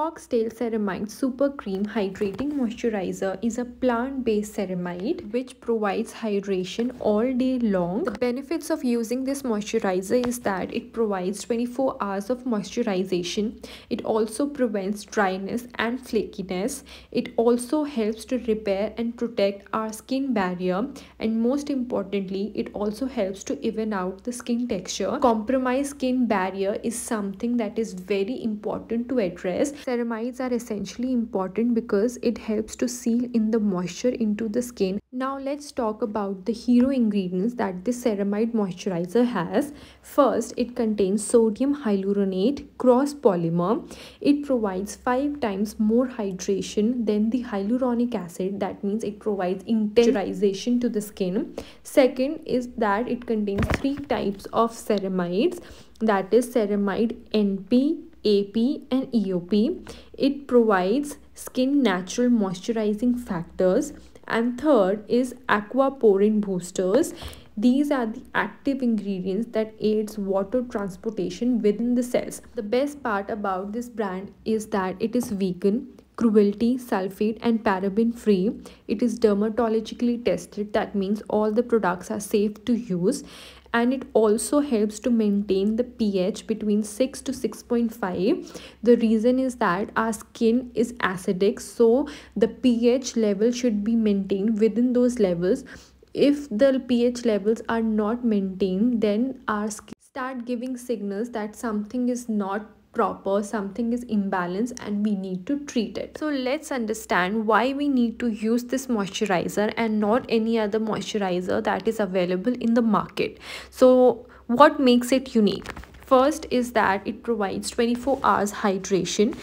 Foxtail Ceramide Super Cream Hydrating Moisturizer is a plant-based ceramide which provides hydration all day long. The benefits of using this moisturizer is that it provides 24 hours of moisturization. It also prevents dryness and flakiness. It also helps to repair and protect our skin barrier, and most importantly, it also helps to even out the skin texture. Compromised skin barrier is something that is very important to address. Ceramides are essentially important because it helps to seal in the moisture into the skin. Now let's talk about the hero ingredients that this ceramide moisturizer has. First, it contains sodium hyaluronate cross polymer. It provides 5 times more hydration than the hyaluronic acid. That means it provides intense moisturization to the skin. Second is that it contains 3 types of ceramides, that is ceramide NP, AP and EOP. It provides skin natural moisturizing factors. And third is aquaporin boosters. These are the active ingredients that aids water transportation within the cells. The best part about this brand is that it is vegan, cruelty, sulfate and paraben free. It is dermatologically tested. That means all the products are safe to use, and it also helps to maintain the pH between 6 to 6.5. The reason is that our skin is acidic, so the pH level should be maintained within those levels. If the pH levels are not maintained, then our skin start giving signals that something is not proper, something is imbalanced, and we need to treat it. So let's understand why we need to use this moisturizer and not any other moisturizer that is available in the market. So what makes it unique? First is that it provides 24 hours hydration.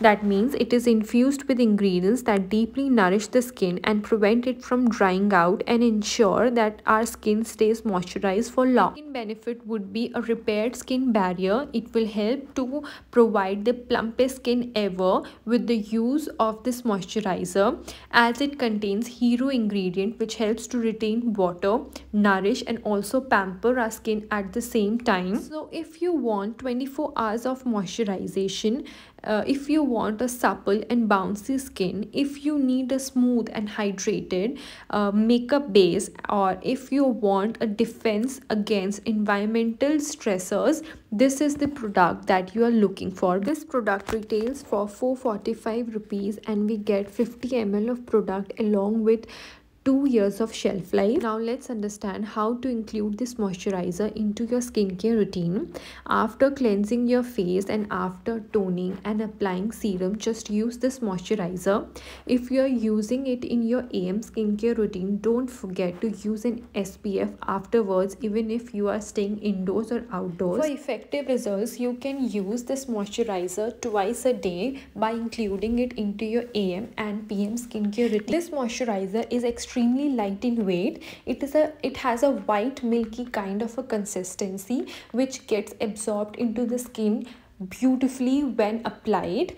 That means it is infused with ingredients that deeply nourish the skin and prevent it from drying out and ensure that our skin stays moisturized for long. Skin benefit would be a repaired skin barrier. It will help to provide the plumpest skin ever with the use of this moisturizer, as it contains hero ingredient which helps to retain water, nourish and also pamper our skin at the same time. So if you want 24 hours of moisturization, if you want a supple and bouncy skin, if you need a smooth and hydrated makeup base, or if you want a defense against environmental stressors, this is the product that you are looking for. This product retails for 445 rupees and we get 50 ml of product along with 2 years of shelf life. Now let's understand how to include this moisturizer into your skincare routine. After cleansing your face and after toning and applying serum, just use this moisturizer. If you are using it in your AM skincare routine, don't forget to use an SPF afterwards, even if you are staying indoors or outdoors. For effective results, you can use this moisturizer twice a day by including it into your AM and PM skincare routine. This moisturizer is extremely light in weight. It has a white milky kind of a consistency which gets absorbed into the skin beautifully when applied.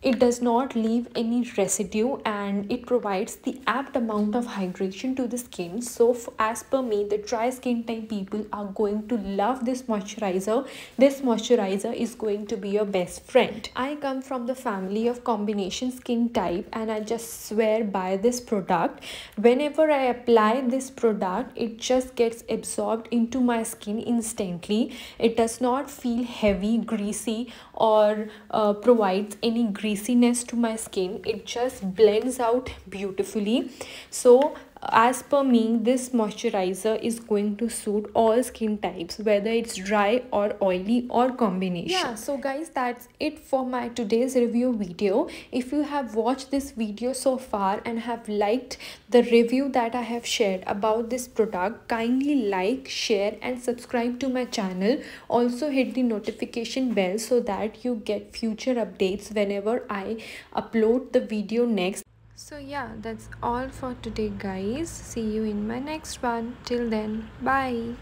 It does not leave any residue and it provides the apt amount of hydration to the skin. So as per me, the dry skin type people are going to love this moisturizer. This moisturizer is going to be your best friend. I come from the family of combination skin type and I just swear by this product. Whenever I apply this product, it just gets absorbed into my skin instantly. It does not feel heavy, greasy or provides any greasiness to my skin. It just blends out beautifully. So as per me, this moisturizer is going to suit all skin types, whether it's dry or oily or combination. Yeah, so guys, that's it for my today's review video. If you have watched this video so far and have liked the review that I have shared about this product, kindly like, share and subscribe to my channel. Also hit the notification bell so that you get future updates whenever I upload the video next. So yeah, that's all for today guys. See you in my next one. Till then, bye.